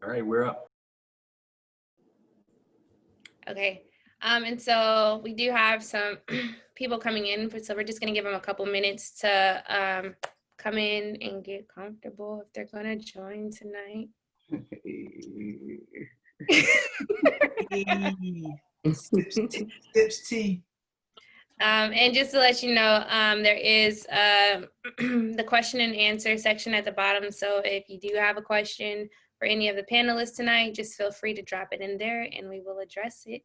All right, we're up. Okay. And so we do have some people coming in, so we're just going to give them a couple minutes to come in and get comfortable if they're going to join tonight. Sips tea. And just to let you know, there is the question and answer section at the bottom. So if you do have a question for any of the panelists tonight, just feel free to drop it in there and we will address it.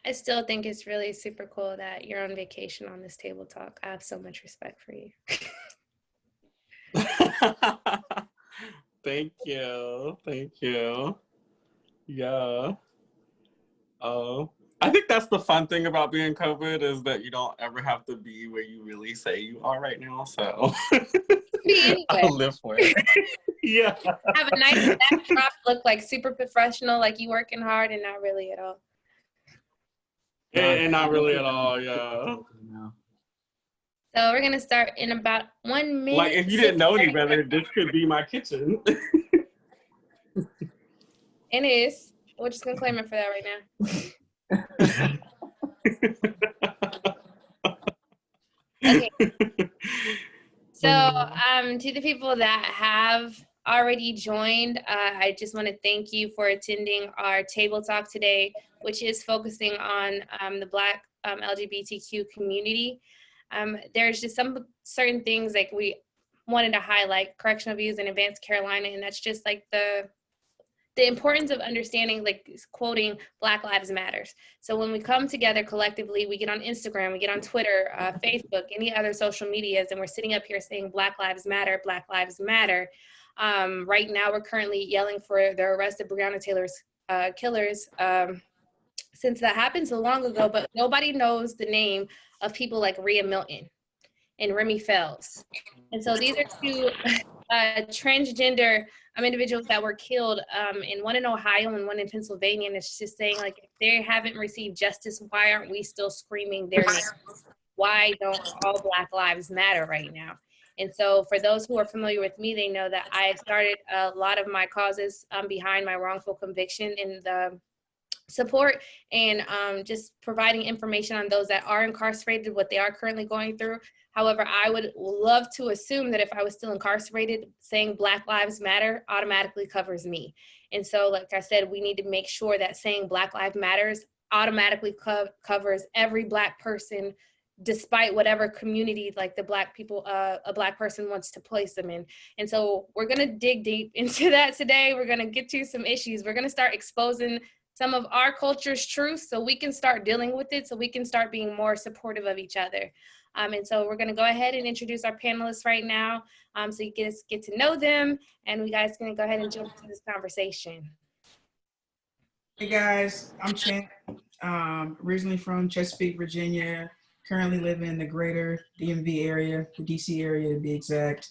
I still think it's really super cool that you're on vacation on this table talk. I have so much respect for you. Thank you. Thank you. Yeah. I think that's the fun thing about being COVID is that you don't ever have to be where you really say you are right now. So Anyway. I'll live for it. Yeah. Have a nice backdrop, look like super professional, like you working hard and not really at all. And not really at all, yeah. So we're gonna start in about 1 minute. Like if you didn't know any better, this could be my kitchen. It is. We're just gonna claim it for that right now. Okay. So to the people that have already joined, I just want to thank you for attending our table talk today, which is focusing on the Black LGBTQ community. There's just some certain things like we wanted to highlight, correctional views in Advanced Carolina, and that's just like the importance of understanding, like quoting Black Lives Matters. So when we come together collectively, we get on Instagram, we get on Twitter, Facebook, any other social medias, and we're sitting up here saying Black Lives Matter, Black Lives Matter. Right now, we're currently yelling for the arrest of Breonna Taylor's killers, since that happened so long ago, but nobody knows the name of people like Rhea Milton and Remy Fells. And so these are two transgender individuals that were killed, and one in Ohio and one in Pennsylvania. And it's just saying, like, if they haven't received justice, why aren't we still screaming their names? Why don't all Black lives matter right now? And so for those who are familiar with me, they know that I started a lot of my causes behind my wrongful conviction and the support and just providing information on those that are incarcerated, what they are currently going through. However, I would love to assume that if I was still incarcerated, saying Black Lives Matter automatically covers me. And so, like I said, we need to make sure that saying Black Lives Matters automatically covers every Black person, despite whatever community like the Black people, a Black person wants to place them in. And so we're gonna dig deep into that today. We're gonna get to some issues. We're gonna start exposing some of our culture's truths so we can start dealing with it, so we can start being more supportive of each other. And so we're gonna go ahead and introduce our panelists right now, so you guys get to know them, and we guys gonna go ahead and jump into this conversation. Hey guys, I'm Chant, originally from Chesapeake, Virginia, currently live in the greater DMV area, the DC area to be exact.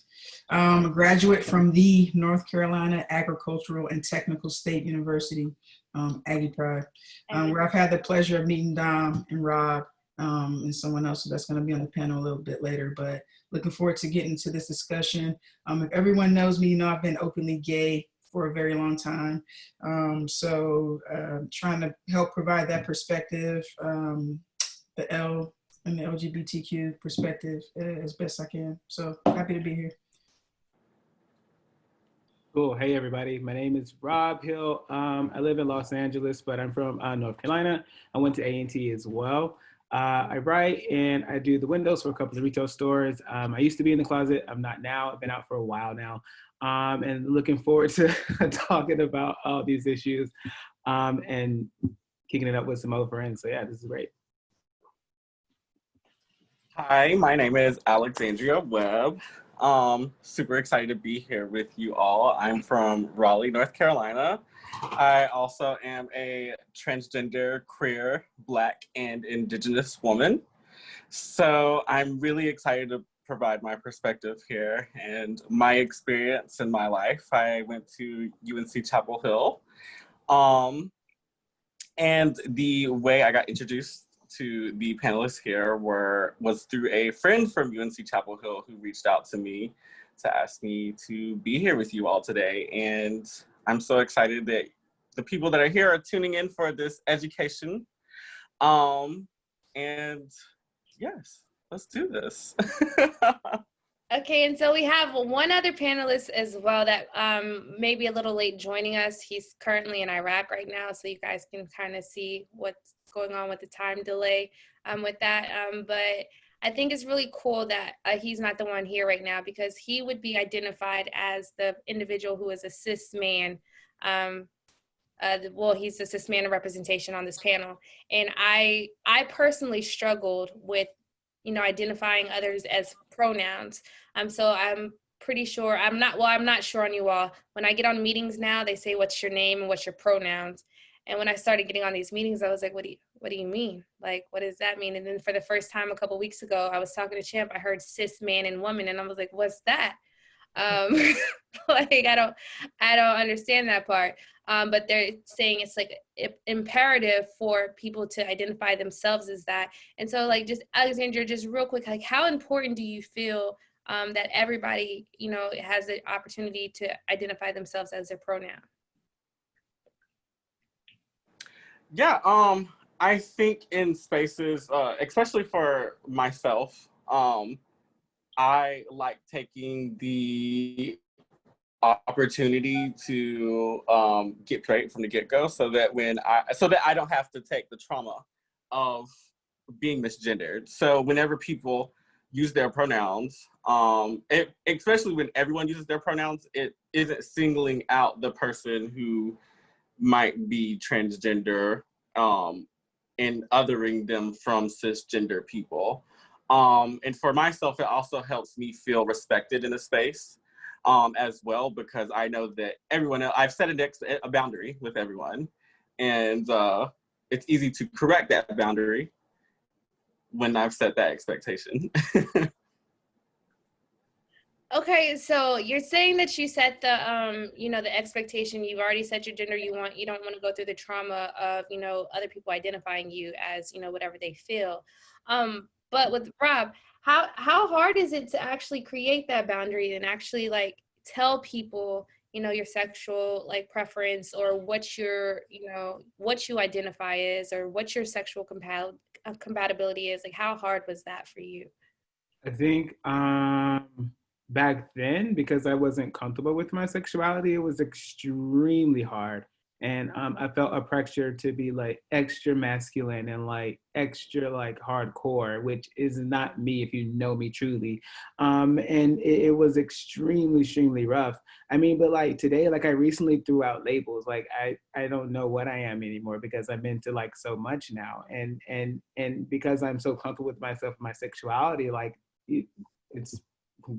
A graduate from the North Carolina Agricultural and Technical State University, Aggie Pride, where I've had the pleasure of meeting Dom and Rob and someone else that's going to be on the panel a little bit later, but looking forward to getting to this discussion. If everyone knows me, you know I've been openly gay for a very long time. So trying to help provide that perspective, the L and the LGBTQ perspective as best I can. So happy to be here. Cool. Hey, everybody. My name is Rob Hill. I live in Los Angeles, but I'm from North Carolina. I went to A&T as well. I write and I do the windows for a couple of retail stores. I used to be in the closet. I'm not now. I've been out for a while now. And looking forward to talking about all these issues and kicking it up with some other friends. So yeah, this is great. Hi, my name is Alexandria Webb. Super excited to be here with you all. I'm from Raleigh, North Carolina. I also am a transgender, queer, Black, and Indigenous woman. So I'm really excited to provide my perspective here and my experience in my life. I went to UNC Chapel Hill. And the way I got introduced to the panelists here was through a friend from UNC Chapel Hill who reached out to me to ask me to be here with you all today. And I'm so excited that the people that are here are tuning in for this education. And yes, let's do this. Okay, and so we have one other panelist as well that may be a little late joining us. He's currently in Iraq right now, so you guys can kind of see what's going on with the time delay with that. But I think it's really cool that he's not the one here right now, because he would be identified as the individual who is a cis man. Well, he's a cis man representation on this panel. And I personally struggled with, you know, identifying others as pronouns. So I'm pretty sure, I'm not sure on you all. When I get on meetings now, they say, what's your name and what's your pronouns? And when I started getting on these meetings, I was like, what do you mean? Like, what does that mean? And then for the first time a couple weeks ago, I was talking to Champ, I heard cis man and woman, and I was like, what's that? Like, I don't understand that part. But they're saying it's like imperative for people to identify themselves as that. And so, like, just Alexandra, just real quick, like, how important do you feel that everybody, you know, has the opportunity to identify themselves as their pronoun? Yeah, I think in spaces, especially for myself, I like taking the opportunity to get straight from the get-go, so that I don't have to take the trauma of being misgendered. So whenever people use their pronouns, especially when everyone uses their pronouns, it isn't singling out the person who might be transgender and othering them from cisgender people. And for myself, it also helps me feel respected in a space as well, because I know that everyone else, I've set a boundary with everyone, and it's easy to correct that boundary when I've set that expectation. Okay, so you're saying that you set the you know, the expectation, you've already set your gender, you don't want to go through the trauma of, you know, other people identifying you as, you know, whatever they feel. But with Rob, how hard is it to actually create that boundary and actually, like, tell people, you know, your sexual, like, preference, or what your, you know, what you identify as, or what your sexual compatibility is? Like, how hard was that for you? I think back then, because I wasn't comfortable with my sexuality, it was extremely hard. And I felt a pressure to be like extra masculine and like extra like hardcore, which is not me if you know me truly. And it was extremely rough. I mean, but like today, like I recently threw out labels. Like I don't know what I am anymore, because I'm into like so much now. And because I'm so comfortable with myself and my sexuality, like it's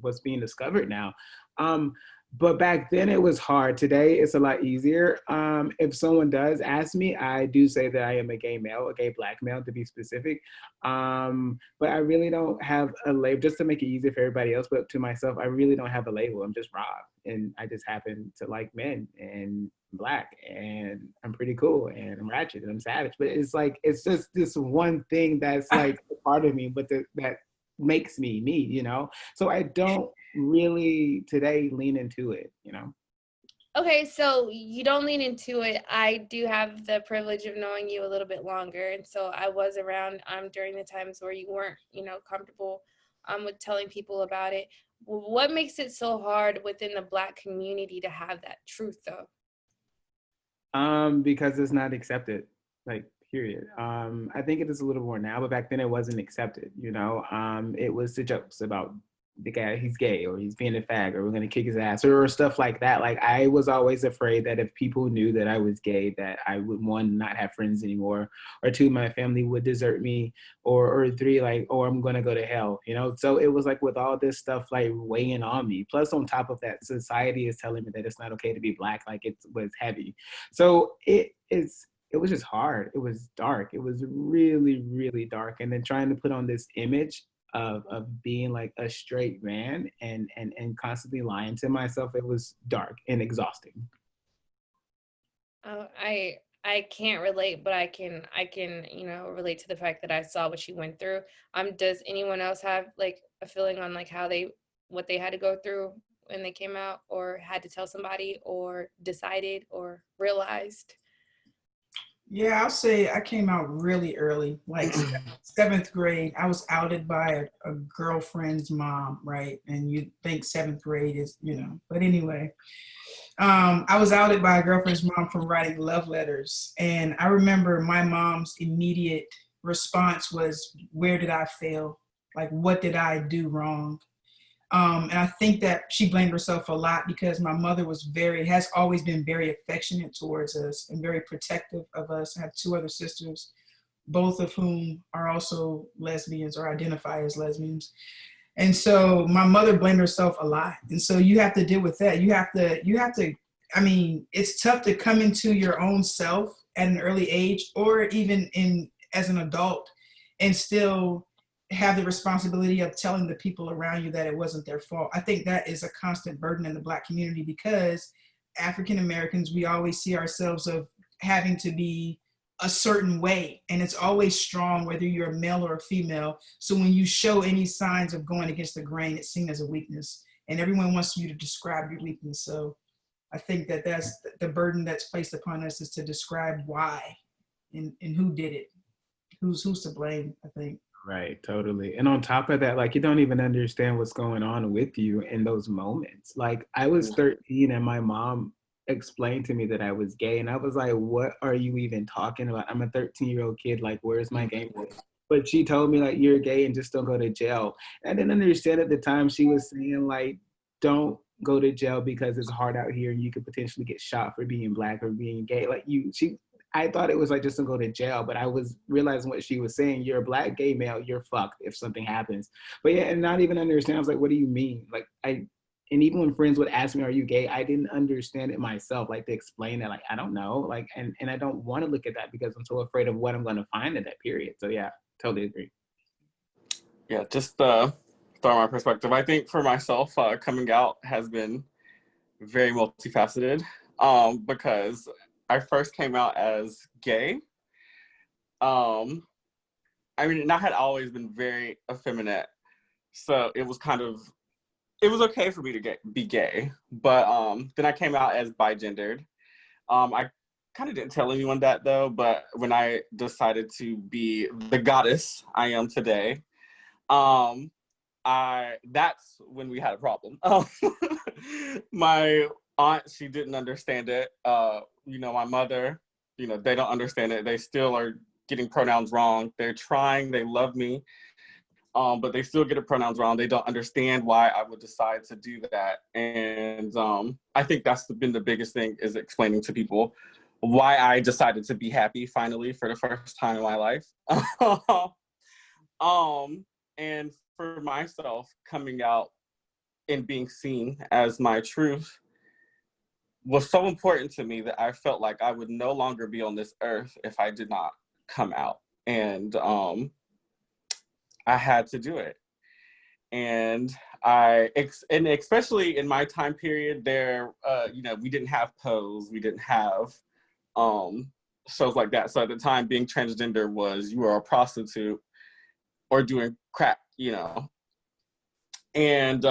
what's being discovered now. But back then it was hard. Today it's a lot easier. If someone does ask me, I do say that I am a gay male, a gay Black male to be specific. But I really don't have a label, just to make it easier for everybody else, but to myself, I really don't have a label. I'm just Rob, and I just happen to like men and Black, and I'm pretty cool, and I'm ratchet, and I'm savage. But it's like, it's just this one thing that's like a part of me, but that makes me, you know? So I don't really today lean into it, you know? Okay, so you don't lean into it. I do have the privilege of knowing you a little bit longer, and so I was around during the times where you weren't, you know, comfortable with telling people about it. What makes it so hard within the Black community to have that truth, though? Because it's not accepted, like, period. I think it is a little more now, but back then it wasn't accepted, you know? It was the jokes about the guy, he's gay, or he's being a fag, or we're gonna kick his ass, or stuff like that. Like, I was always afraid that if people knew that I was gay, that I would, one, not have friends anymore, or two, my family would desert me, or three, like, or I'm gonna go to hell, you know? So it was like with all this stuff like weighing on me. Plus, on top of that, society is telling me that it's not okay to be Black, like it was heavy. So it was just hard. It was dark. It was really, really dark. And then trying to put on this image of being like a straight man and constantly lying to myself, it was dark and exhausting. Oh, I can't relate, but I can relate to the fact that I saw what she went through. Does anyone else have like a feeling on like what they had to go through when they came out, or had to tell somebody, or decided, or realized? Yeah, I'll say I came out really early, like seventh grade. I was outed by a girlfriend's mom, right? And you'd think seventh grade is, but anyway, I was outed by a girlfriend's mom from writing love letters. And I remember my mom's immediate response was, where did I fail? Like, what did I do wrong? And I think that she blamed herself a lot because my mother has always been very affectionate towards us and very protective of us. I have two other sisters, both of whom are also lesbians or identify as lesbians. And so my mother blamed herself a lot. And so you have to deal with that. You have to, I mean, it's tough to come into your own self at an early age, or even as an adult, and still have the responsibility of telling the people around you that it wasn't their fault. I think that is a constant burden in the Black community because African Americans, we always see ourselves of having to be a certain way, and it's always strong whether you're a male or a female. So when you show any signs of going against the grain, it's seen as a weakness, and everyone wants you to describe your weakness. So I think that that's the burden that's placed upon us, is to describe why and who did it, who's to blame, I think. Right, totally. And on top of that, like, you don't even understand what's going on with you in those moments. Like, I was 13 and my mom explained to me that I was gay, and I was like, what are you even talking about? I'm a 13-year-old kid, like, where's my game? But she told me, like, you're gay and just don't go to jail. I didn't understand at the time. She was saying, like, don't go to jail because it's hard out here and you could potentially get shot for being Black or being gay. Like, I thought it was like just to go to jail, but I was realizing what she was saying. You're a Black gay male, you're fucked if something happens. But yeah, and not even understand. I was like, what do you mean? Like, and even when friends would ask me, are you gay? I didn't understand it myself, like, to explain that, like, I don't know. Like, and I don't want to look at that because I'm so afraid of what I'm going to find in that period. So yeah, totally agree. Yeah, just throw my perspective. I think for myself, coming out has been very multifaceted because I first came out as gay. I mean, and I had always been very effeminate, so it was okay for me to be gay. But then I came out as bigendered. I kind of didn't tell anyone that though, but when I decided to be the goddess I am today, that's when we had a problem. My aunt, she didn't understand it. My mother, they don't understand it. They still are getting pronouns wrong. They're trying, they love me, but they still get the pronouns wrong. They don't understand why I would decide to do that. And I think that's been the biggest thing, is explaining to people why I decided to be happy finally for the first time in my life. And for myself, coming out and being seen as my truth was so important to me that I felt like I would no longer be on this earth if I did not come out. And I had to do it. And and especially in my time period there, we didn't have Pose, we didn't have shows like that. So at the time, being transgender was, you were a prostitute or doing crack, And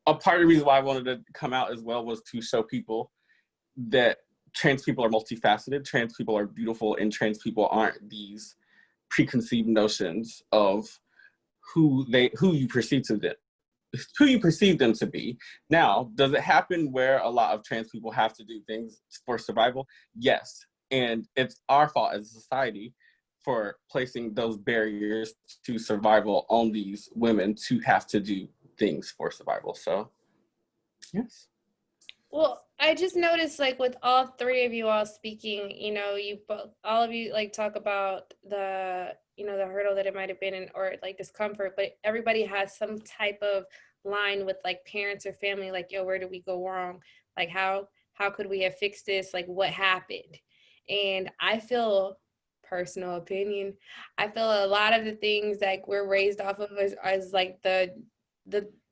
a part of the reason why I wanted to come out as well was to show people that trans people are multifaceted, trans people are beautiful, and trans people aren't these preconceived notions of who you perceive them to be. Now, does it happen where a lot of trans people have to do things for survival? Yes. And it's our fault as a society for placing those barriers to survival on these women to have to do things for survival. So, yes. Well, I just noticed, like, with all three of you all speaking, you know, you both, all of you, like, talk about the, you know, the hurdle that it might have been, or like discomfort, but everybody has some type of line with like parents or family, like, yo, where did we go wrong? Like, how could we have fixed this? Like, what happened? And I feel, personal opinion, I feel a lot of the things like we're raised off of as like the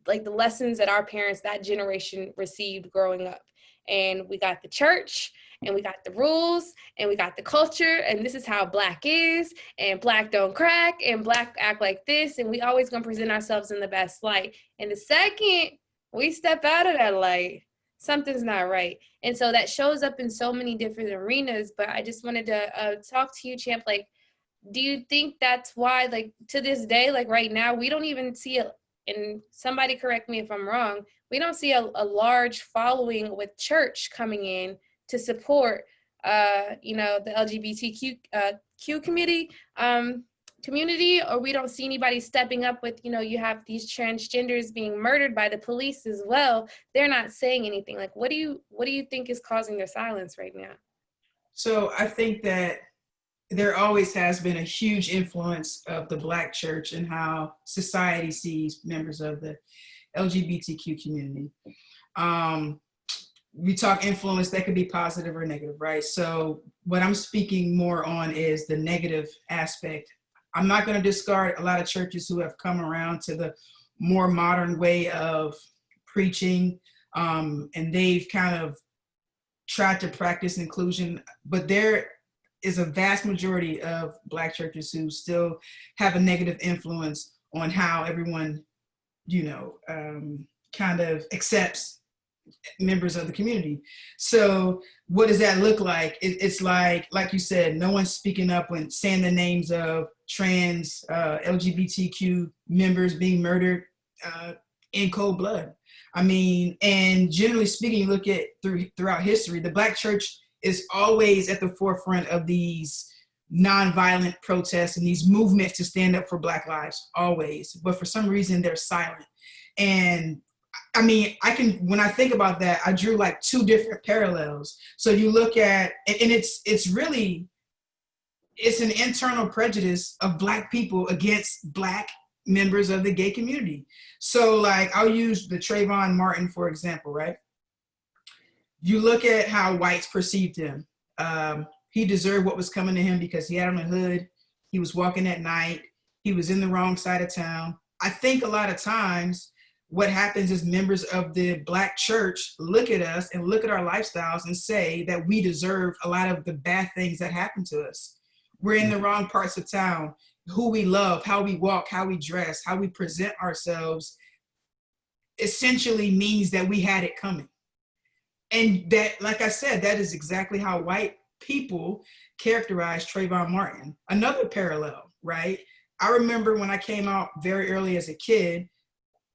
like the lessons that our parents, that generation, received growing up. And we got the church, and we got the rules, and we got the culture, and this is how Black is, and Black don't crack, and Black act like this, and we always gonna present ourselves in the best light. And the second we step out of that light, something's not right. And so that shows up in so many different arenas. But I just wanted to talk to you, Champ, like, do you think that's why, like, to this day, like right now, we don't even see it, and somebody correct me if I'm wrong, we don't see a large following with church coming in to support, you know, the LGBTQ Q community, or we don't see anybody stepping up with, you know, you have these transgenders being murdered by the police as well. They're not saying anything. Like, what do you think is causing their silence right now? So I think that there always has been a huge influence of the Black church and how society sees members of the LGBTQ community. We talk influence, that could be positive or negative, right? So what I'm speaking more on is the negative aspect. I'm not going to discard a lot of churches who have come around to the more modern way of preaching, and they've kind of tried to practice inclusion, but there is a vast majority of Black churches who still have a negative influence on how everyone, you know, kind of accepts members of the community. So what does that look like? It's like you said, no one's speaking up when saying the names of trans LGBTQ members being murdered in cold blood. I mean, and generally speaking, you look at throughout history, the Black church is always at the forefront of these nonviolent protests and these movements to stand up for Black lives, always. But for some reason, they're silent. And I mean, when I think about that, I drew like two different parallels. So you look at, and it's really an internal prejudice of Black people against Black members of the gay community. So like, I'll use the Trayvon Martin, for example, right? You look at how whites perceived him. He deserved what was coming to him because he had on a hood, he was walking at night, he was in the wrong side of town. I think a lot of times what happens is members of the Black church look at us and look at our lifestyles and say that we deserve a lot of the bad things that happen to us. We're in the wrong parts of town. Who we love, how we walk, how we dress, how we present ourselves essentially means that we had it coming. And that, like I said, that is exactly how white people characterize Trayvon Martin. Another parallel, right? I remember when I came out very early as a kid,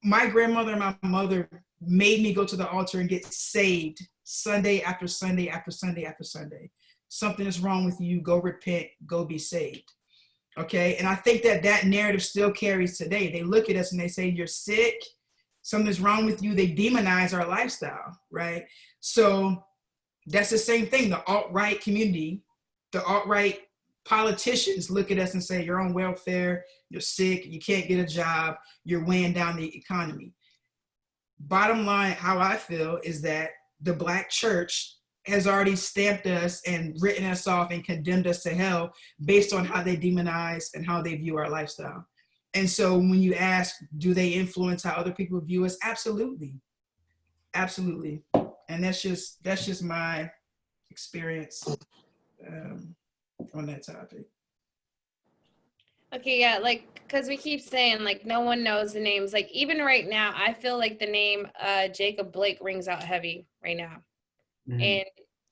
my grandmother and my mother made me go to the altar and get saved Sunday after Sunday after Sunday after Sunday. Something is wrong with you, go repent, go be saved. Okay, and I think that narrative still carries today. They look at us and they say, you're sick, something's wrong with you. They demonize our lifestyle, right? So that's the same thing. The alt-right community, the alt-right politicians look at us and say, you're on welfare, you're sick, you can't get a job, you're weighing down the economy. Bottom line, how I feel is that the Black church has already stamped us and written us off and condemned us to hell based on how they demonize and how they view our lifestyle. And so when you ask, do they influence how other people view us? Absolutely. Absolutely. And that's just my experience on that topic. Okay, yeah, like, because we keep saying, like, no one knows the names. Like, even right now, I feel like the name Jacob Blake rings out heavy right now. Mm-hmm. And,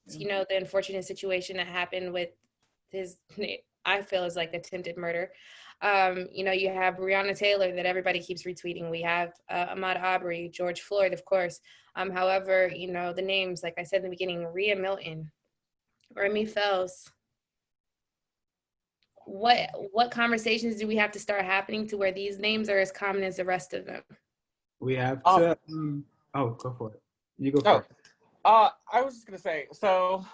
you know, the unfortunate situation that happened with his, I feel, is like attempted murder. You know, you have Breonna Taylor that everybody keeps retweeting. We have Ahmaud Arbery, George Floyd, of course. However, you know, the names, like I said in the beginning, Rhea Milton, Remy Fells, what conversations do we have to start happening to where these names are as common as the rest of them? We have to. Oh, go for it. You go first. I was just gonna say, so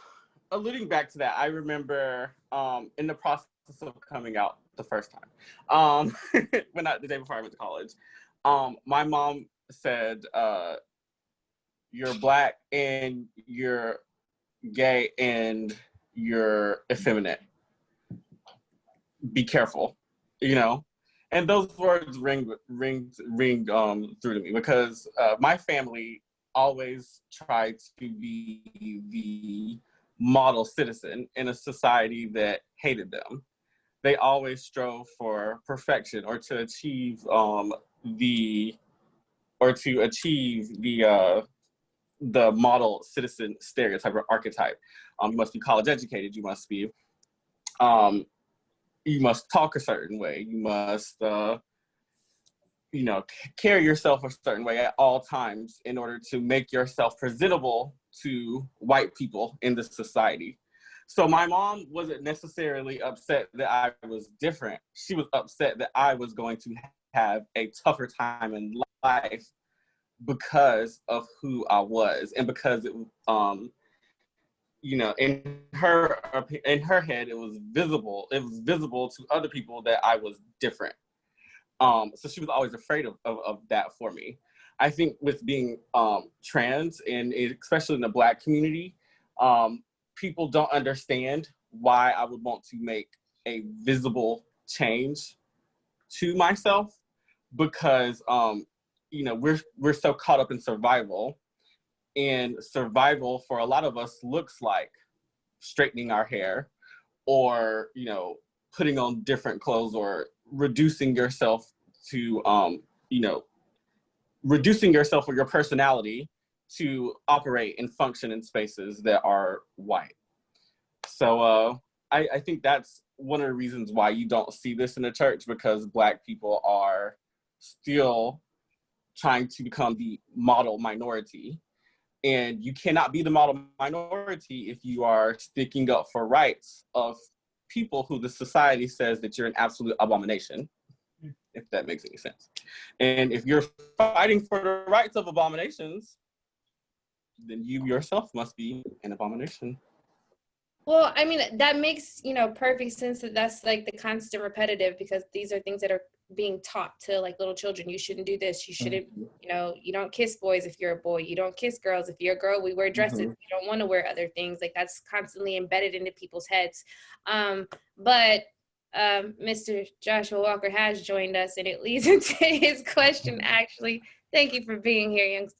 alluding back to that, I remember in the process of coming out the first time, when not the day before I went to college, my mom said, "You're Black and you're gay and you're effeminate. Be careful," you know. And those words ring through to me because my family always tried to be the model citizen in a society that hated them. They always strove for perfection or to achieve the model citizen stereotype or archetype. You must be college educated. You must talk a certain way. You must, carry yourself a certain way at all times in order to make yourself presentable to white people in this society. So my mom wasn't necessarily upset that I was different. She was upset that I was going to have a tougher time in life because of who I was and because it, in her head, it was visible to other people that I was different. So she was always afraid of that for me. I think with being trans, and especially in the Black community, people don't understand why I would want to make a visible change to myself because, we're so caught up in survival. And survival for a lot of us looks like straightening our hair or, putting on different clothes or reducing yourself to, reducing yourself or your personality to operate and function in spaces that are white. So I think that's one of the reasons why you don't see this in the church, because Black people are still trying to become the model minority. And you cannot be the model minority if you are sticking up for rights of people who the society says that you're an absolute abomination, if that makes any sense. And if you're fighting for the rights of abominations, then you yourself must be an abomination. Well, I mean, that makes, perfect sense that that's like the constant repetitive, because these are things that are being taught to like little children. You shouldn't do this. You shouldn't, you don't kiss boys if you're a boy. You don't kiss girls. If you're a girl, we wear dresses. You don't want to wear other things. Like that's constantly embedded into people's heads. But Mr. Joshua Walker has joined us, and it leads into his question, actually. Thank you for being here, youngster.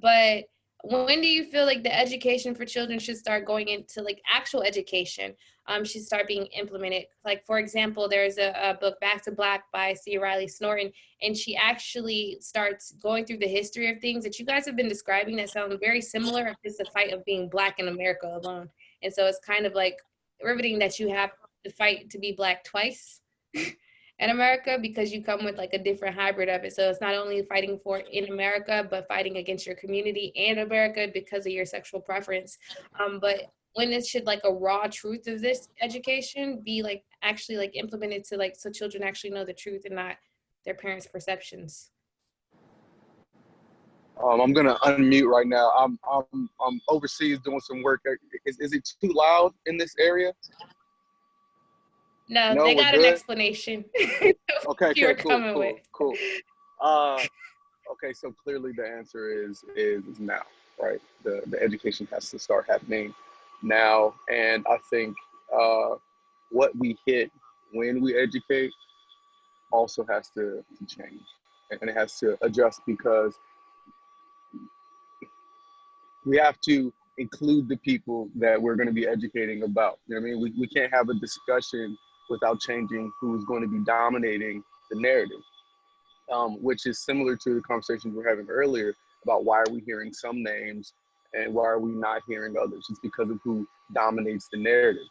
But when do you feel like the education for children should start going into like actual education, should start being implemented? Like, for example, there's a book, Back to Black by C. Riley Snorton, and she actually starts going through the history of things that you guys have been describing that sound very similar. It's the fight of being Black in America alone. And so it's kind of like riveting that you have to fight to be Black twice in America, because you come with like a different hybrid of it. So it's not only fighting for in America, but fighting against your community and America because of your sexual preference. But when it should like a raw truth of this education be like actually like implemented to like, so children actually know the truth and not their parents' perceptions? I'm gonna unmute right now. I'm overseas doing some work. Is it too loud in this area? No, they got an explanation. Okay, cool. Okay, so clearly the answer is now, right? The education has to start happening now, and I think what we hit when we educate also has to change, and it has to adjust, because we have to include the people that we're going to be educating about. You know what I mean? We can't have a discussion without changing who's going to be dominating the narrative, which is similar to the conversations we were having earlier about why are we hearing some names and why are we not hearing others? It's because of who dominates the narrative.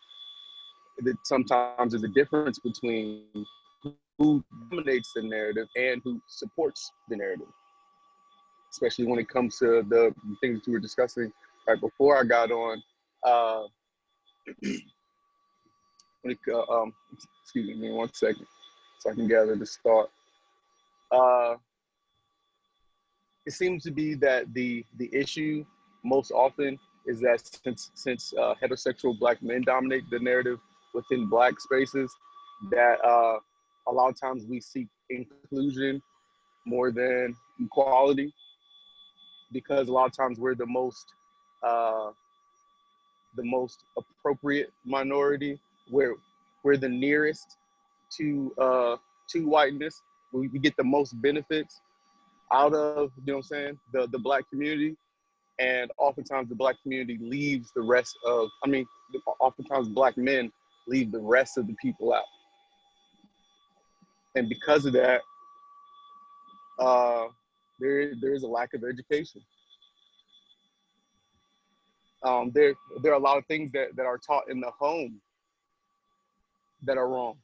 Sometimes there's a difference between who dominates the narrative and who supports the narrative, especially when it comes to the things that we were discussing right before I got on. Excuse me 1 second, so I can gather this thought. Uh, it seems to be that the issue most often is that since heterosexual Black men dominate the narrative within Black spaces, that a lot of times we seek inclusion more than equality, because a lot of times we're uh, the most appropriate minority. We're the nearest to whiteness. We get the most benefits out of, you know what I'm saying, the Black community. And oftentimes the Black community leaves the rest of, oftentimes Black men leave the rest of the people out. And because of that, there is a lack of education. There are a lot of things that are taught in the home that are wrong.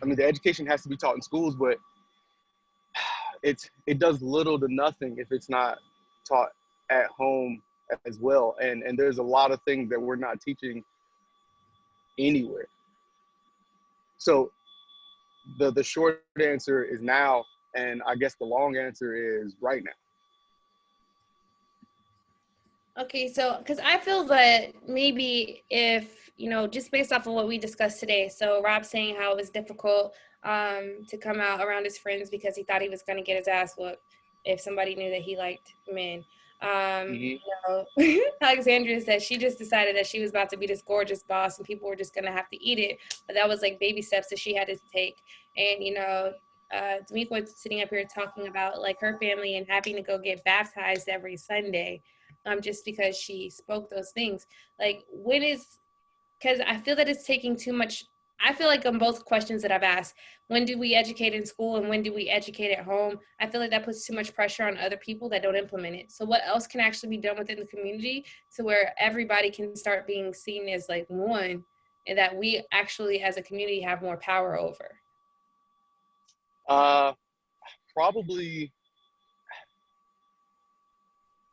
I mean, the education has to be taught in schools, but it does little to nothing if it's not taught at home as well. And there's a lot of things that we're not teaching anywhere. So the short answer is now, and I guess the long answer is right now. Okay, so because I feel that maybe if, just based off of what we discussed today, so Rob saying how it was difficult to come out around his friends because he thought he was going to get his ass whooped if somebody knew that he liked men. Alexandria said she just decided that she was about to be this gorgeous boss and people were just going to have to eat it. But that was like baby steps that she had to take. And, Tamika was sitting up here talking about like her family and having to go get baptized every Sunday. Just because she spoke those things. Like, because I feel that it's taking too much. I feel like on both questions that I've asked, when do we educate in school and when do we educate at home? I feel like that puts too much pressure on other people that don't implement it. So what else can actually be done within the community to where everybody can start being seen as like one, and that we actually as a community have more power over? Probably.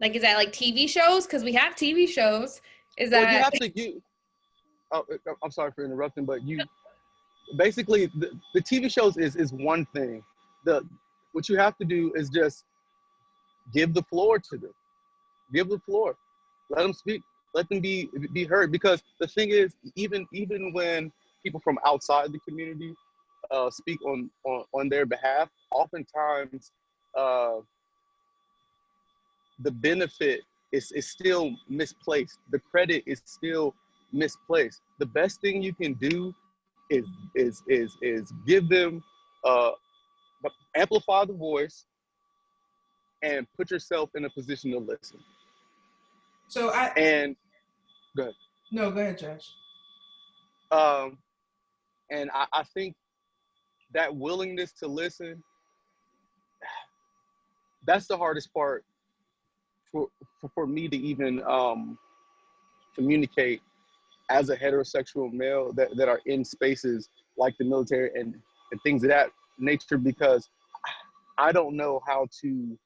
Like, is that like TV shows? Because we have TV shows. Is that? Well, I'm sorry for interrupting, but basically the TV shows is one thing. What you have to do is just give the floor to them. Give the floor. Let them speak. Let them be heard. Because the thing is, even when people from outside the community speak on their behalf, oftentimes the benefit is still misplaced. The credit is still misplaced. The best thing you can do is give them amplify the voice and put yourself in a position to listen. So go ahead. No, go ahead, Josh. And I think that willingness to listen, that's the hardest part for me to even communicate as a heterosexual male that are in spaces like the military and things of that nature, because I don't know how to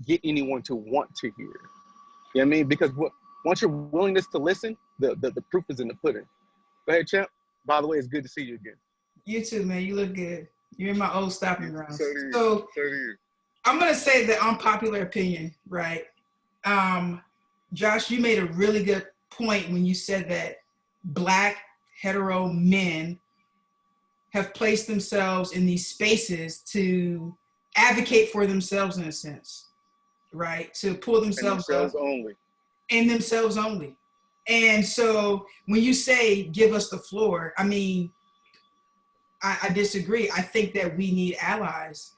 get anyone to want to hear. You know what I mean? Because once your willingness to listen, the proof is in the pudding. Go ahead, champ. By the way, it's good to see you again. You too, man. You look good. You're in my old stopping grounds. So do you. I'm going to say the unpopular opinion, right? Josh, you made a really good point when you said that Black hetero men have placed themselves in these spaces to advocate for themselves in a sense, right? To pull themselves up. And themselves only. And so when you say give us the floor, I mean, I disagree. I think that we need allies.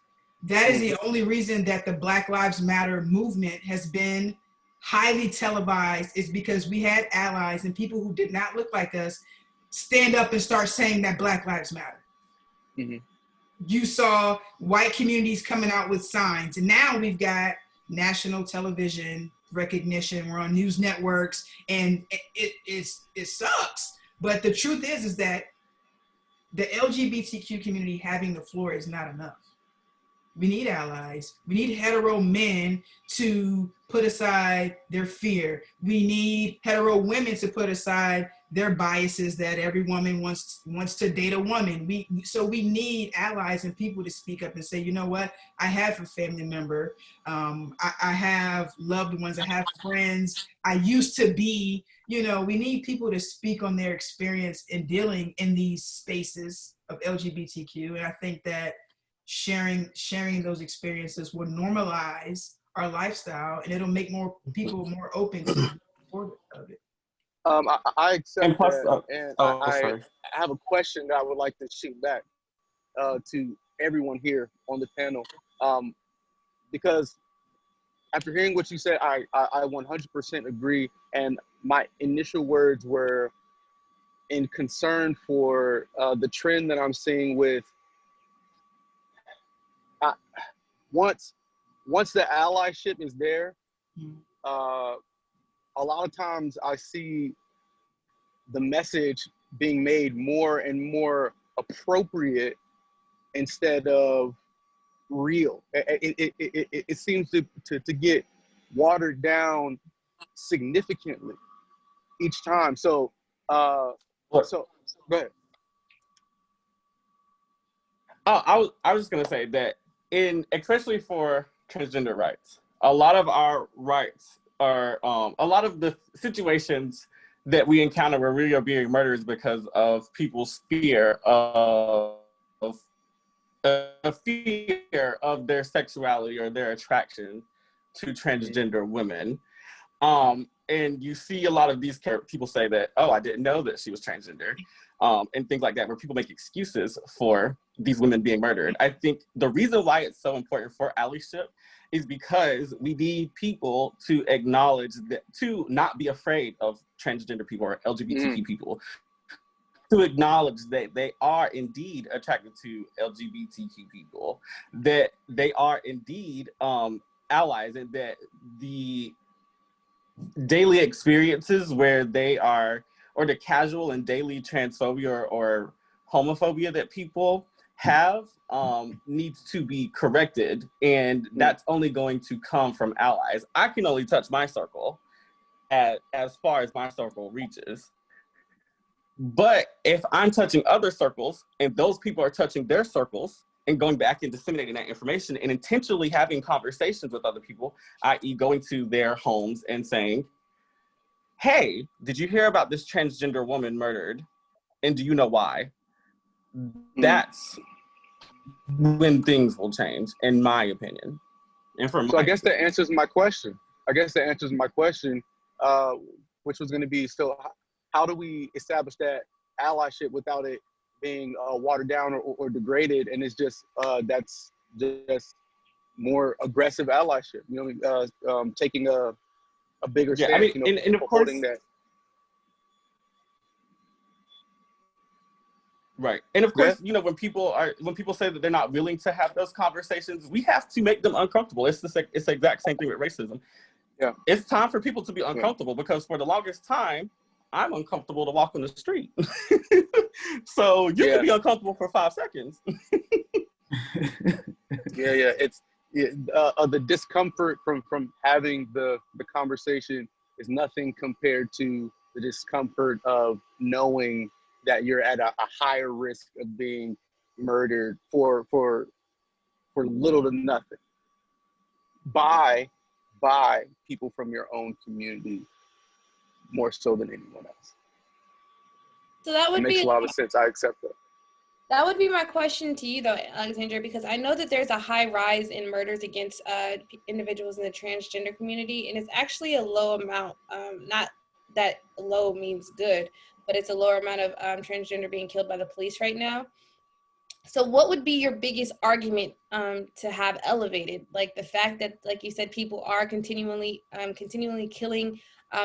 That is the only reason that the Black Lives Matter movement has been highly televised, is because we had allies and people who did not look like us stand up and start saying that Black Lives Matter. Mm-hmm. You saw white communities coming out with signs, and now we've got national television recognition. We're on news networks, and it sucks. But the truth is that the LGBTQ community having the floor is not enough. We need allies. We need hetero men to put aside their fear. We need hetero women to put aside their biases that every woman wants to date a woman. So we need allies and people to speak up and say, you know what, I have a family member. I have loved ones. I have friends. I used to be, you know, we need people to speak on their experience in dealing in these spaces of LGBTQ. And I think that sharing those experiences will normalize our lifestyle, and it'll make more people more open to be supportive of it. I accept And plus, that, and I sorry. have a question that I would like to shoot back to everyone here on the panel, because after hearing what you said, I 100% agree, and my initial words were in concern for the trend that I'm seeing with once the allyship is there, a lot of times I see the message being made more and more appropriate instead of real. It seems to get watered down significantly each time. So, go ahead. I was just gonna say that especially for transgender rights, a lot of our rights are a lot of the situations that we encounter where we are being murdered is because of people's fear of a fear of their sexuality or their attraction to transgender women. And you see a lot of these people say that, oh, I didn't know that she was transgender, and things like that, where people make excuses for these women being murdered. I think the reason why it's so important for allyship is because we need people to acknowledge that, to not be afraid of transgender people or LGBTQ people, to acknowledge that they are indeed attracted to LGBTQ people, that they are indeed allies, and that the daily experiences where they are, or the casual and daily transphobia or homophobia that people have needs to be corrected, and that's only going to come from allies. I can only touch my circle as far as my circle reaches. But if I'm touching other circles and those people are touching their circles and going back and disseminating that information and intentionally having conversations with other people, i.e. going to their homes and saying, hey, did you hear about this transgender woman murdered? And do you know why? That's when things will change, in my opinion. And from So I guess that answers my question. Which was going to be, so how do we establish that allyship without it being watered down or degraded? And it's just, that's just more aggressive allyship, you know, taking a bigger stance, I mean, you know, and of course, that. Right. And of course, you know, when people say that they're not willing to have those conversations, we have to make them uncomfortable. It's the exact same thing with racism. Yeah. It's time for people to be uncomfortable, because for the longest time, I'm uncomfortable to walk on the street. So you can be uncomfortable for 5 seconds. It's the discomfort from having the conversation is nothing compared to the discomfort of knowing that you're at a higher risk of being murdered for little to nothing by people from your own community, more so than anyone else. So that would makes a lot of sense. I accept that. That would be my question to you, though, Alexandra, because I know that there's a high rise in murders against individuals in the transgender community, and it's actually a low amount. Not that low means good, but it's a lower amount of transgender being killed by the police right now. So what would be your biggest argument to have elevated? Like the fact that, like you said, people are continually killing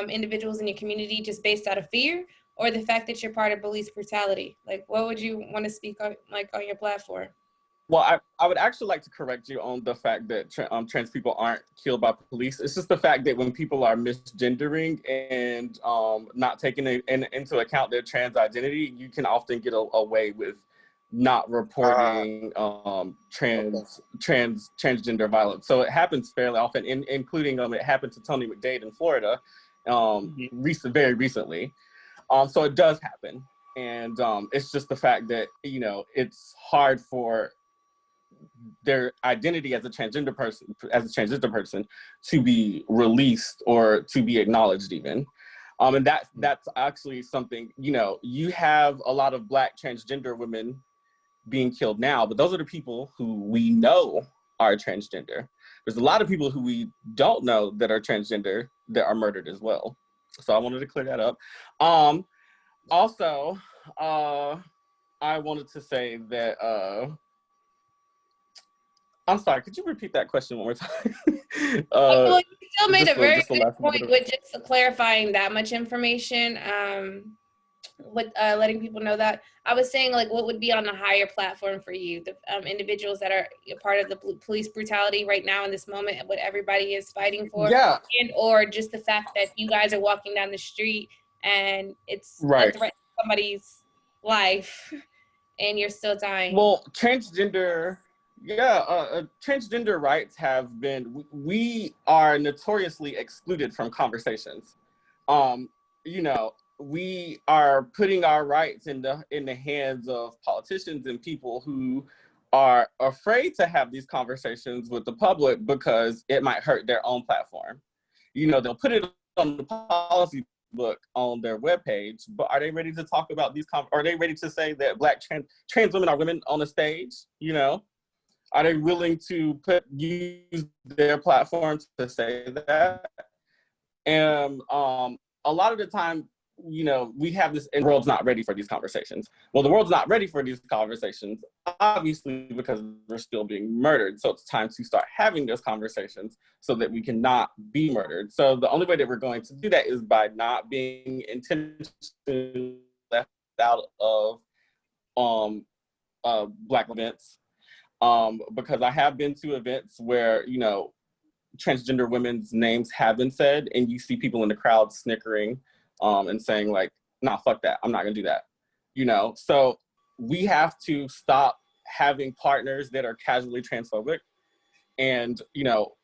individuals in your community just based out of fear, or the fact that you're part of police brutality? Like, what would you want to speak on, like, on your platform? Well, I would actually like to correct you on the fact that trans people aren't killed by police. It's just the fact that when people are misgendering and not taking into account their trans identity, you can often get away with not reporting transgender violence. So it happens fairly often, including it happened to Tony McDade in Florida very recently. So it does happen. And it's just the fact that, you know, it's hard for their identity as a transgender person to be released or to be acknowledged even. And that's actually something, you know, you have a lot of Black transgender women being killed now, but those are the people who we know are transgender. There's a lot of people who we don't know that are transgender that are murdered as well. So I wanted to clear that up. Also, I wanted to say that, I'm sorry, could you repeat that question one more time? Well, you still made a very good point with just clarifying that much information, with letting people know that. I was saying, like, what would be on a higher platform for you, the individuals that are a part of the police brutality right now in this moment, and what everybody is fighting for, and or just the fact that you guys are walking down the street and it's a threat to somebody's life and you're still dying. Well, transgender rights have been, we are notoriously excluded from conversations. You know, we are putting our rights in the hands of politicians and people who are afraid to have these conversations with the public because it might hurt their own platform. You know, they'll put it on the policy book on their webpage, but are they ready to talk about these? Are they ready to say that Black trans women are women on the stage? You know, are they willing to use their platforms to say that? And a lot of the time, you know, we have this, and the world's not ready for these conversations. Well, the world's not ready for these conversations, obviously, because we're still being murdered. So it's time to start having those conversations so that we cannot be murdered. So the only way that we're going to do that is by not being intentionally left out of Black events. Because I have been to events where, you know, transgender women's names have been said, and you see people in the crowd snickering and saying like, nah, fuck that, I'm not gonna do that. You know, so we have to stop having partners that are casually transphobic and, you know,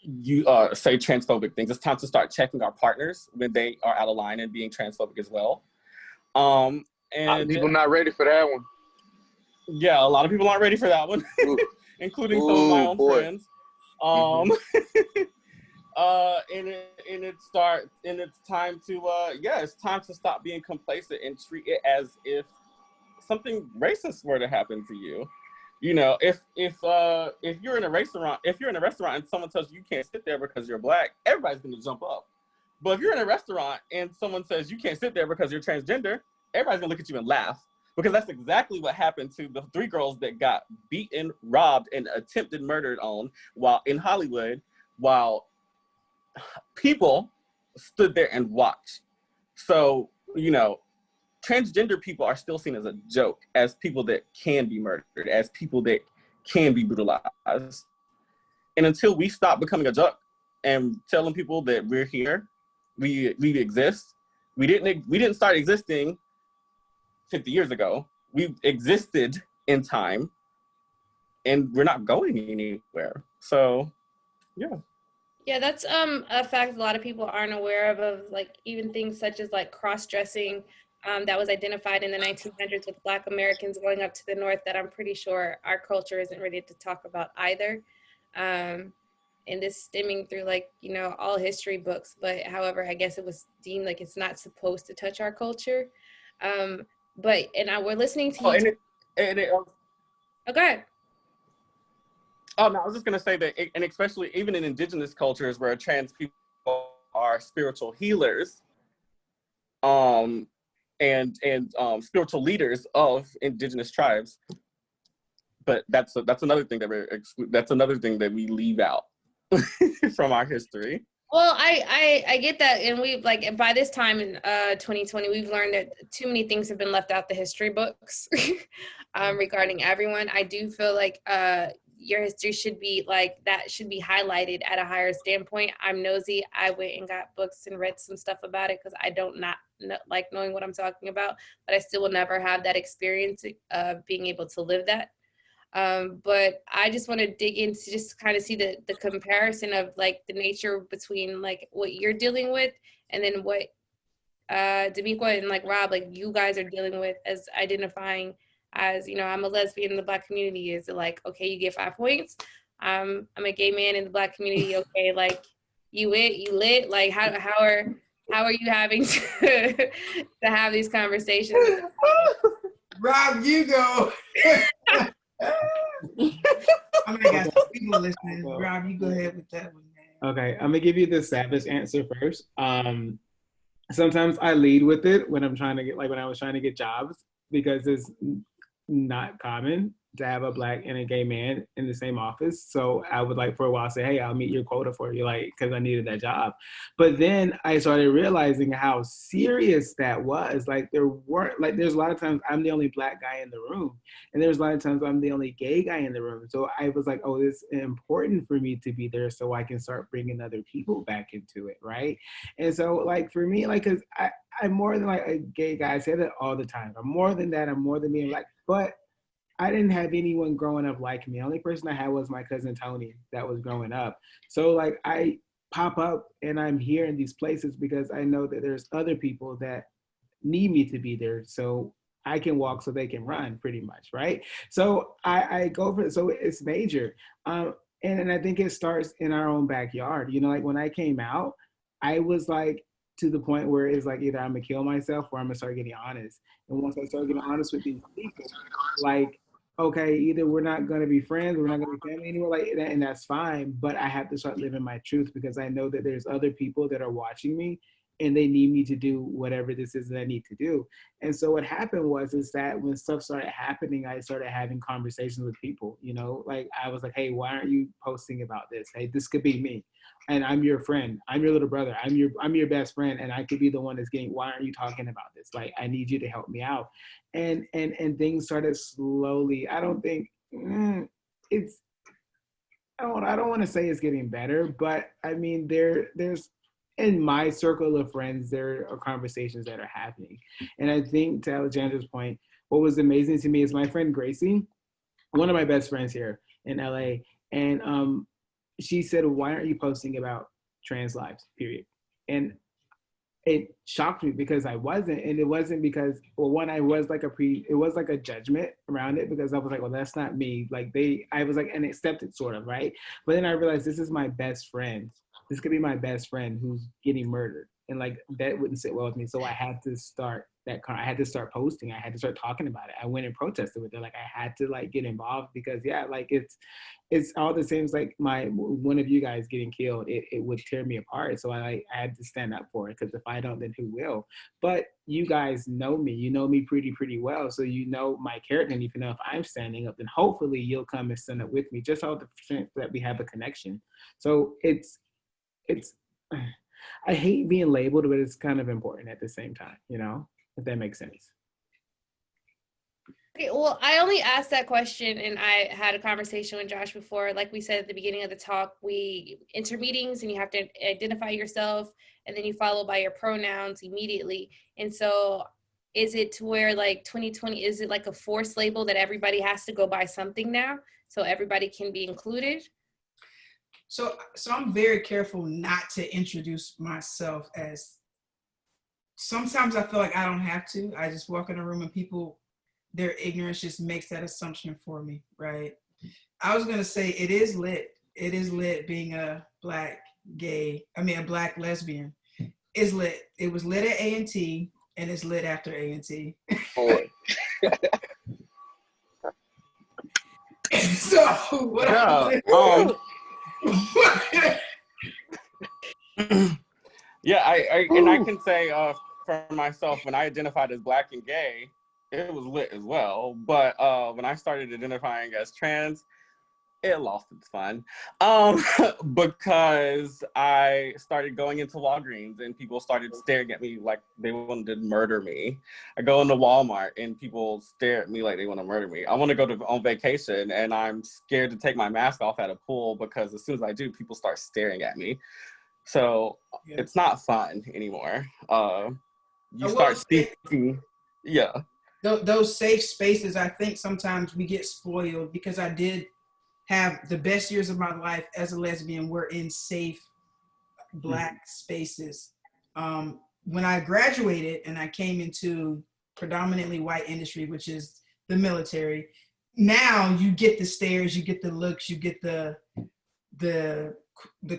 you say transphobic things. It's time to start checking our partners when they are out of line and being transphobic as well. And people not ready for that one. Yeah, a lot of people aren't ready for that one, including some of my own friends. And it's time to stop being complacent and treat it as if something racist were to happen to you. You know, if you're in a restaurant and someone tells you can't sit there because you're Black, everybody's gonna jump up. But if you're in a restaurant and someone says you can't sit there because you're transgender, everybody's gonna look at you and laugh. Because that's exactly what happened to the 3 girls that got beaten, robbed, and attempted murdered on while in Hollywood, while people stood there and watched. So, you know, transgender people are still seen as a joke, as people that can be murdered, as people that can be brutalized. And until we stop becoming a joke and telling people that we're here, we exist, we didn't start existing 50 years ago. We existed in time and we're not going anywhere. So, yeah. Yeah, that's a fact a lot of people aren't aware of like even things such as like cross-dressing that was identified in the 1900s with Black Americans going up to the North that I'm pretty sure our culture isn't ready to talk about either. And this stemming through like, you know, all history books, but however, I guess it was deemed like it's not supposed to touch our culture. But we're listening to you. Okay. Oh no, I was just gonna say that, and especially even in indigenous cultures where trans people are spiritual healers, and spiritual leaders of indigenous tribes. But that's another thing that we leave out from our history. Well, I get that, and we've like by this time in 2020, we've learned that too many things have been left out the history books regarding everyone. I do feel like your history should be like, that should be highlighted at a higher standpoint. I'm nosy. I went and got books and read some stuff about it because I don't not like knowing what I'm talking about, but I still will never have that experience of being able to live that. But I just want to dig into just kind of see the comparison of like the nature between like what you're dealing with and then what D'Amico and like Rob, like you guys are dealing with as identifying as, you know, I'm a lesbian in the Black community. Is it like, okay, you get 5 points? I'm a gay man in the Black community. Okay, like you lit. Like how are you having to have these conversations? Rob, you go. I'm gonna get some people listening. Rob, you go ahead with that one, man. Okay, I'm gonna give you the savage answer first. Sometimes I lead with it when I'm trying to get, like when I was trying to get jobs, because it's not common to have a Black and a gay man in the same office. So I would like for a while say, hey, I'll meet your quota for you, like, because I needed that job. But then I started realizing how serious that was. Like there's a lot of times I'm the only Black guy in the room, and there's a lot of times I'm the only gay guy in the room. So I was like, oh, it's important for me to be there so I can start bringing other people back into it, right? And so like for me, like, because I'm more than like a gay guy. I say that all the time. I'm more than that. I'm more than being Black. But I didn't have anyone growing up like me. The only person I had was my cousin Tony that was growing up. So like I pop up and I'm here in these places because I know that there's other people that need me to be there. So I can walk so they can run pretty much, right? So I go for it. So it's major. And I think it starts in our own backyard. You know, like when I came out, I was like, to the point where it's like either I'm gonna kill myself or I'm gonna start getting honest. And once I start getting honest with these people, like, okay, either we're not gonna be friends, we're not gonna be family anymore, like, and that's fine. But I have to start living my truth because I know that there's other people that are watching me and they need me to do whatever this is that I need to do. And so what happened is that when stuff started happening, I started having conversations with people, you know, like I was like, hey, why aren't you posting about this? Hey, this could be me. And I'm your friend. I'm your little brother. I'm your best friend. And I could be the one that's getting, why aren't you talking about this? Like, I need you to help me out. And things started slowly. I don't think it's, I don't want to say it's getting better, but I mean, there's, in my circle of friends, there are conversations that are happening. And I think to Alexandra's point, what was amazing to me is my friend Gracie, one of my best friends here in LA. And she said, why aren't you posting about trans lives, period? And it shocked me because I wasn't. And it wasn't because, well, one, it was like a judgment around it because I was like, well, that's not me. Like I was like, and accepted sort of, right? But then I realized this is my best friend. This could be my best friend who's getting murdered. And like, that wouldn't sit well with me. So I had to start I had to start posting. I had to start talking about it. I went and protested with it. Like I had to like get involved because yeah, like it's all the same as like one of you guys getting killed. It would tear me apart. So I had to stand up for it because if I don't, then who will? But you guys know me. You know me pretty well. So you know my character. And if you know if I'm standing up, then hopefully you'll come and stand up with me. Just all the strength that we have a connection. So it's I hate being labeled, but it's kind of important at the same time, you know, if that makes sense. Okay, well, I only asked that question and I had a conversation with Josh before. Like we said at the beginning of the talk, we enter meetings and you have to identify yourself and then you follow by your pronouns immediately. And so is it to where like 2020, is it like a forced label that everybody has to go by something now so everybody can be included? So I'm very careful not to introduce myself as, sometimes I feel like I don't have to. I just walk in a room and people, their ignorance just makes that assumption for me, right? I was gonna say it is lit. It is lit being a Black lesbian. It's lit. It was lit at A&T and it's lit after A&T. So what yeah, I can say for myself, when I identified as Black and gay, it was lit as well. But when I started identifying as trans, It lost its fun. Because I started going into Walgreens and people started staring at me like they wanted to murder me. I go into Walmart and people stare at me like they want to murder me. I want to go on vacation and I'm scared to take my mask off at a pool because as soon as I do, people start staring at me. So it's not fun anymore. You start speaking, yeah. Those safe spaces, I think sometimes we get spoiled because I did have the best years of my life as a lesbian were in safe Black spaces. When I graduated and I came into predominantly white industry, which is the military, now you get the stares, you get the looks, you get the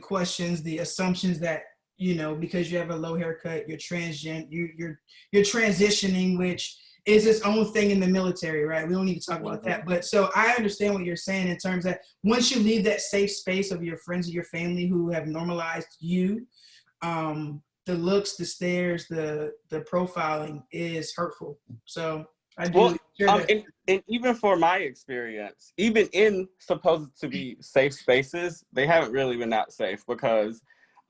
questions, the assumptions that, you know, because you have a low haircut, you're transgender, you're transitioning, which is its own thing in the military, right? We don't need to talk about that. But so I understand what you're saying in terms that once you leave that safe space of your friends or your family who have normalized you, the looks, the stares, the profiling is hurtful. So I do. Well, and even for my experience, even in supposed to be safe spaces, they haven't really been that safe because,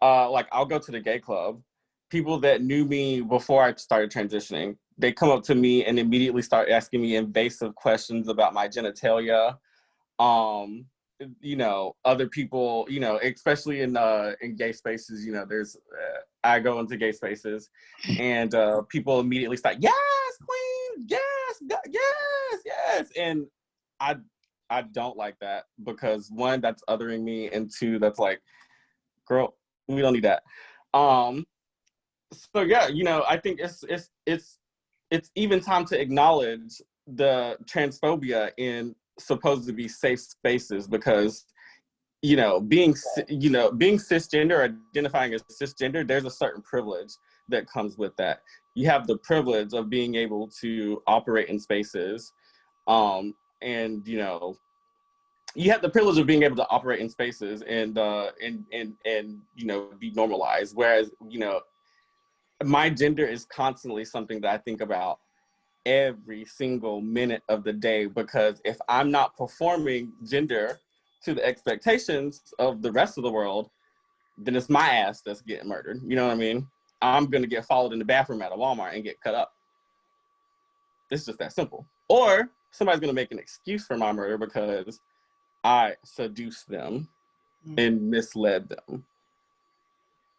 like, I'll go to the gay club. People that knew me before I started transitioning, they come up to me and immediately start asking me invasive questions about my genitalia. You know, other people, you know, especially in gay spaces, you know, there's, I go into gay spaces and people immediately start, yes, queen, yes, yes, yes. And I don't like that because one, that's othering me, and two, that's like, girl, we don't need that. So yeah, you know, I think it's even time to acknowledge the transphobia in supposed to be safe spaces because, you know, being cisgender or identifying as cisgender, there's a certain privilege that comes with that. You have the privilege of being able to operate in spaces, and you know, you have the privilege of being able to operate in spaces and you know, be normalized. Whereas, you know, my gender is constantly something that I think about every single minute of the day, because if I'm not performing gender to the expectations of the rest of the world, then it's my ass that's getting murdered. You know what I mean? I'm gonna get followed in the bathroom at a Walmart and get cut up. It's just that simple. Or somebody's gonna make an excuse for my murder because I seduced them and misled them.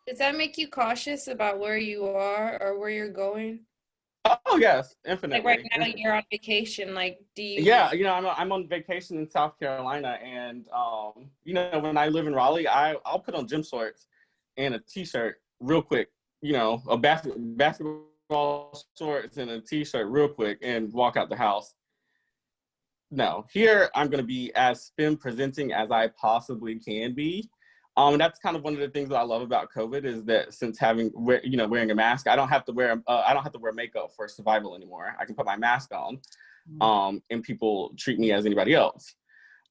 Does that make you cautious about where you are or where you're going? Oh yes, infinitely. Like right now you're on vacation. Like, do you? Yeah, you know, I'm on vacation in South Carolina, and you know, when I live in Raleigh, I'll put on gym shorts and a t-shirt real quick. You know, a basketball shorts and a t-shirt real quick, and walk out the house. No, here I'm going to be as femme presenting as I possibly can be. And that's kind of one of the things that I love about COVID is that since wearing a mask, I don't have to wear makeup for survival anymore. I can put my mask on, and people treat me as anybody else.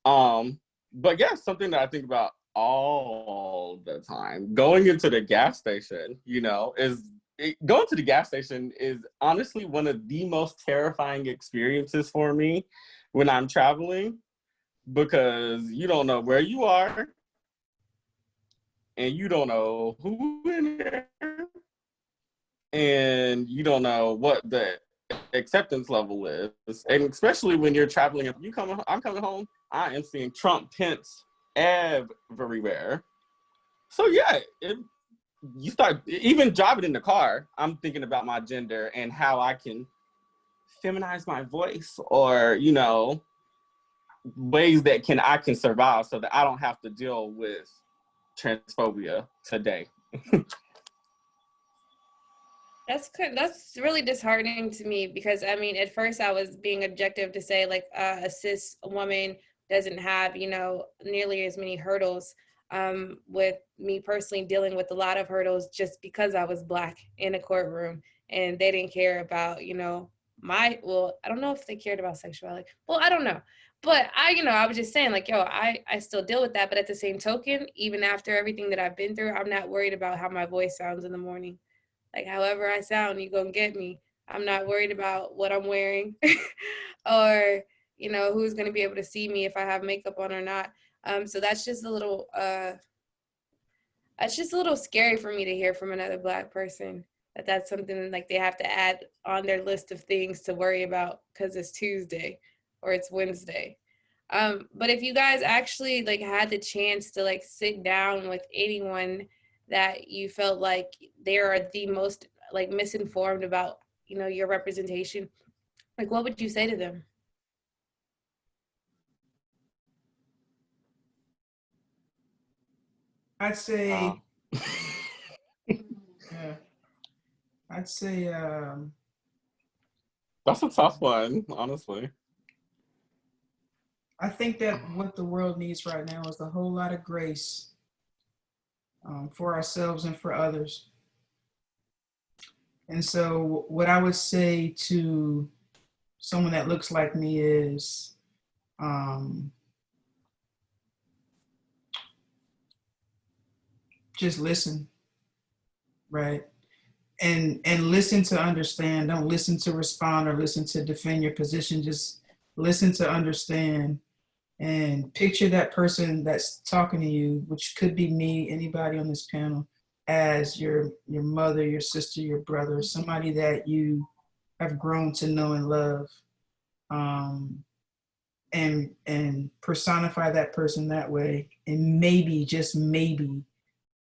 But yeah, something that I think about all the time. Going into the gas station, you know, going to the gas station is honestly one of the most terrifying experiences for me when I'm traveling, because you don't know where you are and you don't know who in there and you don't know what the acceptance level is. And especially when you're traveling, if I'm coming home, I am seeing Trump, Pence everywhere. So yeah, you start even driving in the car, I'm thinking about my gender and how I can feminize my voice, or, you know, ways that I can survive so that I don't have to deal with transphobia today. That's really disheartening to me, because I mean, at first I was being objective to say like a cis woman doesn't have, you know, nearly as many hurdles, with me personally dealing with a lot of hurdles just because I was Black in a courtroom and they didn't care about, you know, I don't know if they cared about sexuality. Well, I don't know. But I was just saying like, yo, I still deal with that. But at the same token, even after everything that I've been through, I'm not worried about how my voice sounds in the morning. Like, however I sound, you're going to get me. I'm not worried about what I'm wearing or, you know, who's going to be able to see me if I have makeup on or not. So that's just a little scary for me to hear from another Black person, that that's something like they have to add on their list of things to worry about because it's Tuesday or it's Wednesday. But if you guys actually like had the chance to like sit down with anyone that you felt like they are the most like misinformed about, you know, your representation, like what would you say to them? I'd say, yeah, I'd say, That's a tough one, honestly. I think that what the world needs right now is a whole lot of grace for ourselves and for others. And so, what I would say to someone that looks like me is, just listen, right? And listen to understand. Don't listen to respond or listen to defend your position. Just listen to understand, and picture that person that's talking to you, which could be me, anybody on this panel, as your mother, your sister, your brother, somebody that you have grown to know and love, and personify that person that way. And maybe, just maybe,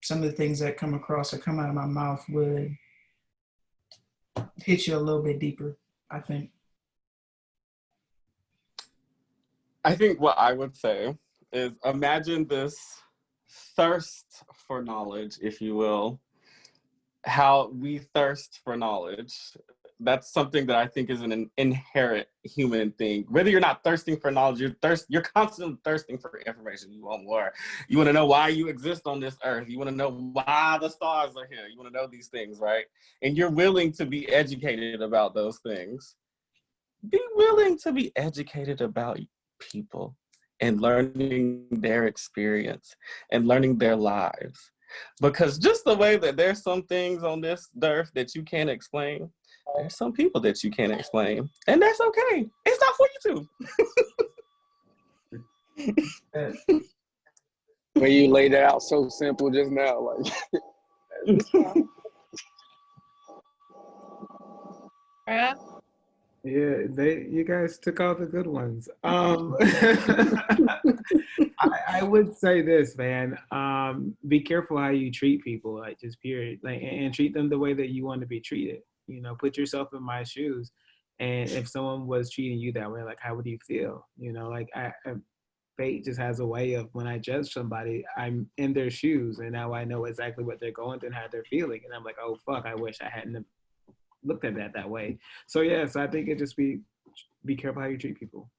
some of the things that come across or come out of my mouth would hit you a little bit deeper, I think. I think what I would say is imagine this thirst for knowledge, if you will, how we thirst for knowledge. That's something that I think is an inherent human thing. Whether you're not thirsting for knowledge, you're constantly thirsting for information. You want more. You want to know why you exist on this earth. You want to know why the stars are here. You want to know these things, right? And you're willing to be educated about those things. Be willing to be educated about people and learning their experience and learning their lives. Because just the way that there's some things on this earth that you can't explain, there's some people that you can't explain. And that's okay. It's not for you to. When you laid it out so simple just now, like. Yeah, you guys took all the good ones. I would say this, man. Be careful how you treat people, like just period. Like and treat them the way that you want to be treated. You know, put yourself in my shoes. And if someone was treating you that way, like how would you feel? You know, like fate just has a way of when I judge somebody, I'm in their shoes and now I know exactly what they're going through and how they're feeling. And I'm like, oh fuck, I wish I hadn't looked at that way. So yes, I think it just be careful how you treat people.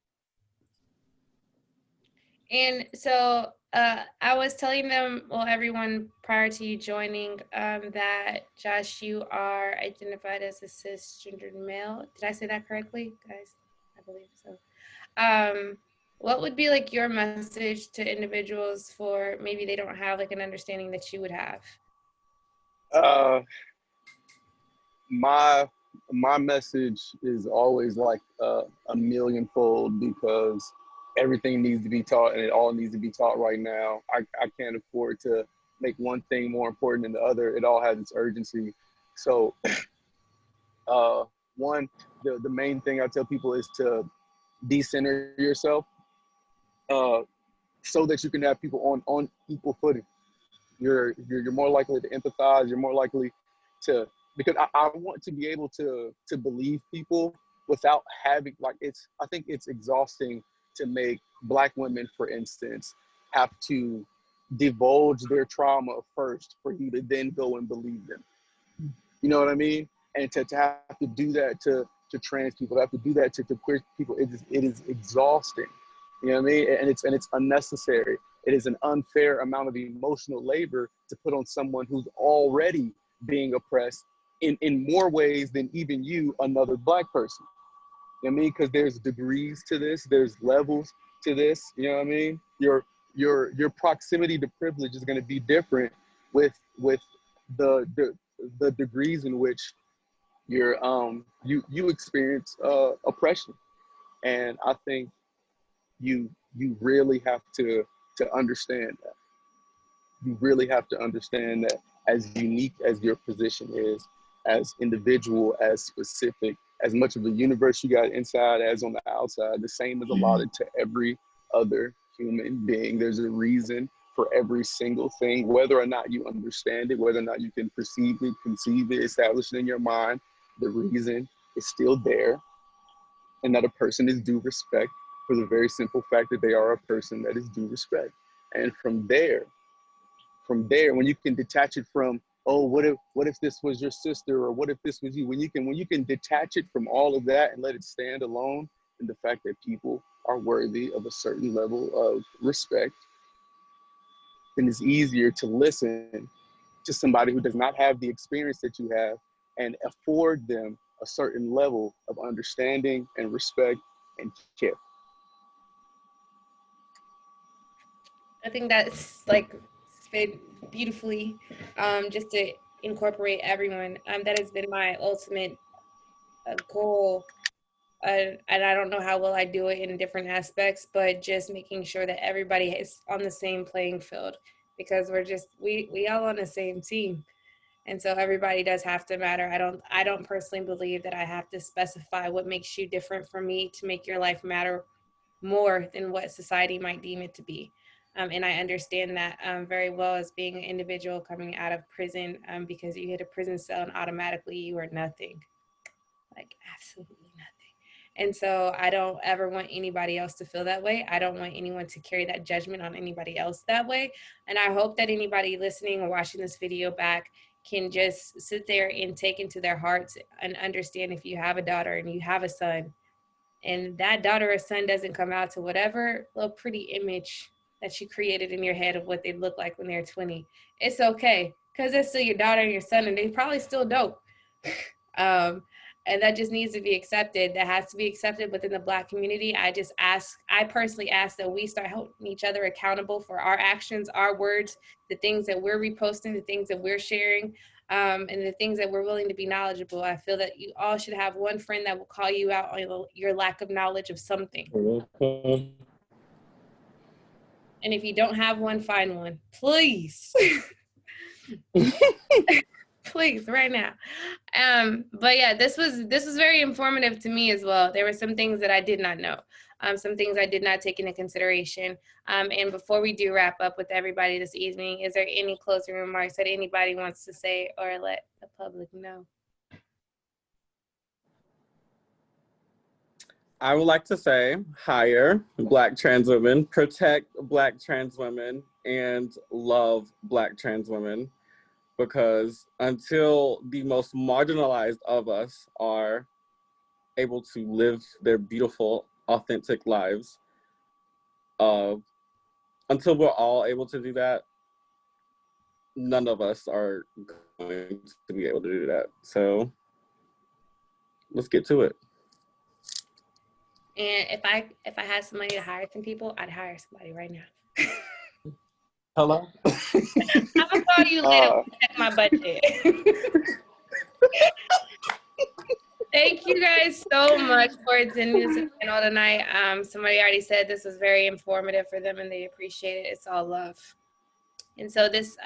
And so I was telling them, well, everyone prior to you joining, that Josh, you are identified as a cisgendered male. Did I say that correctly, guys? I believe so. What would be like your message to individuals for maybe they don't have like an understanding that you would have? My message is always like a millionfold, because everything needs to be taught and it all needs to be taught right now. I can't afford to make one thing more important than the other. It all has its urgency. So one, the main thing I tell people is to decenter yourself so that you can have people on equal footing. You're more likely to empathize. You're more likely to, because I want to be able to believe people without having, like, I think it's exhausting to make Black women, for instance, have to divulge their trauma first for you to then go and believe them. You know what I mean? And to have to do that to trans people, to have to do that to queer people, it is exhausting. You know what I mean? And it's unnecessary. It is an unfair amount of emotional labor to put on someone who's already being oppressed in more ways than even you, another Black person. You know what I mean? Because there's degrees to this, there's levels to this. You know what I mean? Your proximity to privilege is going to be different with the degrees in which you experience oppression. And I think you really have to to understand that. You really have to understand that as unique as your position is, as individual, as specific, as much of a universe you got inside as on the outside, the same is allotted to every other human being. There's a reason for every single thing, whether or not you understand it, whether or not you can perceive it, conceive it, establish it in your mind, the reason is still there, and that a person is due respect for the very simple fact that they are a person that is due respect. And from there, when you can detach it from, oh, what if this was your sister, or what if this was you, when you can detach it from all of that and let it stand alone in the fact that people are worthy of a certain level of respect, then it's easier to listen to somebody who does not have the experience that you have and afford them a certain level of understanding and respect and care. I think that's like fit beautifully, just to incorporate everyone. That has been my ultimate goal. And I don't know how well I do it in different aspects, but just making sure that everybody is on the same playing field, because we all on the same team. And so everybody does have to matter. I don't personally believe that I have to specify what makes you different from me to make your life matter more than what society might deem it to be. And I understand that very well as being an individual coming out of prison, because you hit a prison cell and automatically you are nothing, like absolutely nothing. And so I don't ever want anybody else to feel that way. I don't want anyone to carry that judgment on anybody else that way. And I hope that anybody listening or watching this video back can just sit there and take into their hearts and understand, if you have a daughter and you have a son, and that daughter or son doesn't come out to whatever little pretty image that you created in your head of what they look like when they're 20, it's okay, because they're still your daughter and your son, and they probably still dope. And that just needs to be accepted. That has to be accepted within the Black community. I personally ask that we start holding each other accountable for our actions, our words, the things that we're reposting, the things that we're sharing, and the things that we're willing to be knowledgeable. I feel that you all should have one friend that will call you out on your lack of knowledge of something. Mm-hmm. And if you don't have one, find one, please. Please, right now. But yeah, this was very informative to me as well. There were some things that I did not know, some things I did not take into consideration. And before we do wrap up with everybody this evening, is there any closing remarks that anybody wants to say or let the public know? I would like to say, hire Black trans women, protect Black trans women, and love Black trans women. Because until the most marginalized of us are able to live their beautiful, authentic lives, until we're all able to do that, none of us are going to be able to do that. So let's get to it. And if I had some money to hire some people, I'd hire somebody right now. Hello? I'm gonna call you later to check my budget. Thank you guys so much for attending this panel tonight. Somebody already said this was very informative for them and they appreciate it. It's all love. And so this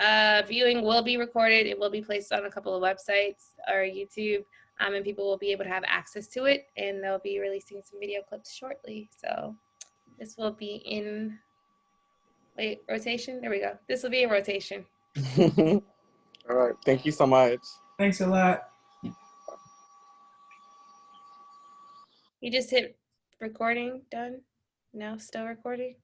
viewing will be recorded. It will be placed on a couple of websites or YouTube, and people will be able to have access to it, and they'll be releasing some video clips shortly. So this will be in, rotation? There we go. This will be in rotation. All right. Thank you so much. Thanks a lot. You just hit recording, done? No, still recording?